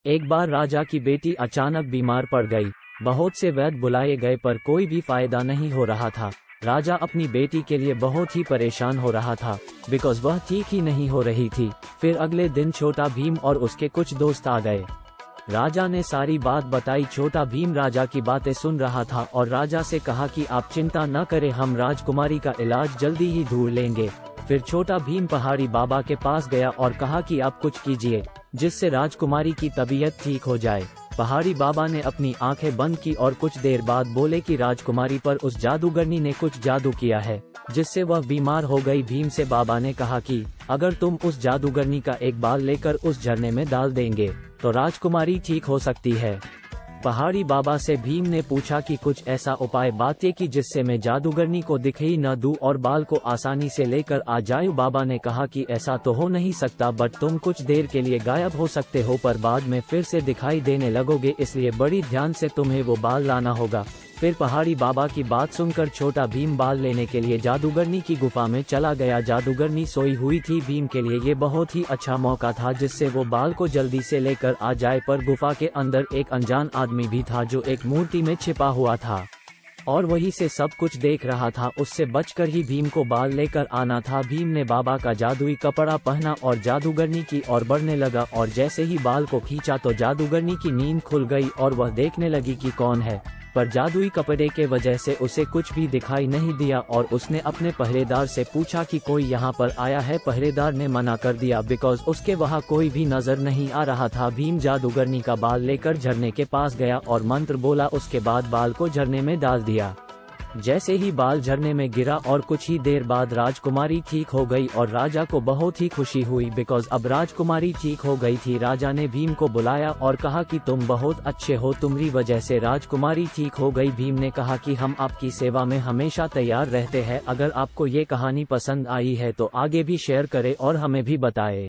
एक बार राजा की बेटी अचानक बीमार पड़ गई। बहुत से वैद्य बुलाए गए पर कोई भी फायदा नहीं हो रहा था। राजा अपनी बेटी के लिए बहुत ही परेशान हो रहा था, बिकॉज वह ठीक ही नहीं हो रही थी। फिर अगले दिन छोटा भीम और उसके कुछ दोस्त आ गए। राजा ने सारी बात बताई। छोटा भीम राजा की बातें सुन रहा था और राजा से कहा कि आप चिंता न करें, हम राजकुमारी का इलाज जल्दी ही ढूंढ लेंगे। फिर छोटा भीम पहाड़ी बाबा के पास गया और कहा कि आप कुछ कीजिए जिससे राजकुमारी की तबीयत ठीक हो जाए। पहाड़ी बाबा ने अपनी आंखें बंद की और कुछ देर बाद बोले कि राजकुमारी पर उस जादूगरनी ने कुछ जादू किया है जिससे वह बीमार हो गई। भीम से बाबा ने कहा कि अगर तुम उस जादूगरनी का एक बाल लेकर उस झरने में डाल देंगे तो राजकुमारी ठीक हो सकती है। पहाड़ी बाबा से भीम ने पूछा कि कुछ ऐसा उपाय बताइए कि जिससे मैं जादूगरनी को दिखाई न दूं और बाल को आसानी से लेकर आ जाऊं। बाबा ने कहा कि ऐसा तो हो नहीं सकता, बट तुम कुछ देर के लिए गायब हो सकते हो पर बाद में फिर से दिखाई देने लगोगे, इसलिए बड़ी ध्यान से तुम्हें वो बाल लाना होगा। फिर पहाड़ी बाबा की बात सुनकर छोटा भीम बाल लेने के लिए जादूगरनी की गुफा में चला गया। जादूगरनी सोई हुई थी। भीम के लिए ये बहुत ही अच्छा मौका था जिससे वो बाल को जल्दी से लेकर आ जाए, पर गुफा के अंदर एक अनजान आदमी भी था जो एक मूर्ति में छिपा हुआ था और वहीं से सब कुछ देख रहा था। उससे बचकर ही भीम को बाल लेकर आना था। भीम ने बाबा का जादुई कपड़ा पहना और जादूगरनी की ओर बढ़ने लगा और जैसे ही बाल को खींचा तो जादूगरनी की नींद खुल गई और वह देखने लगी कि कौन है, पर जादुई कपड़े के वजह से उसे कुछ भी दिखाई नहीं दिया और उसने अपने पहरेदार से पूछा कि कोई यहाँ पर आया है। पहरेदार ने मना कर दिया बिकॉज उसके वहाँ कोई भी नजर नहीं आ रहा था। भीम जादूगरनी का बाल लेकर झरने के पास गया और मंत्र बोला, उसके बाद बाल को झरने में डाल दिया। जैसे ही बाल झरने में गिरा और कुछ ही देर बाद राजकुमारी ठीक हो गई और राजा को बहुत ही खुशी हुई बिकॉज अब राजकुमारी ठीक हो गई थी। राजा ने भीम को बुलाया और कहा कि तुम बहुत अच्छे हो, तुम्हारी वजह से राजकुमारी ठीक हो गई। भीम ने कहा कि हम आपकी सेवा में हमेशा तैयार रहते हैं। अगर आपको ये कहानी पसंद आई है तो आगे भी शेयर करें और हमें भी बताएं।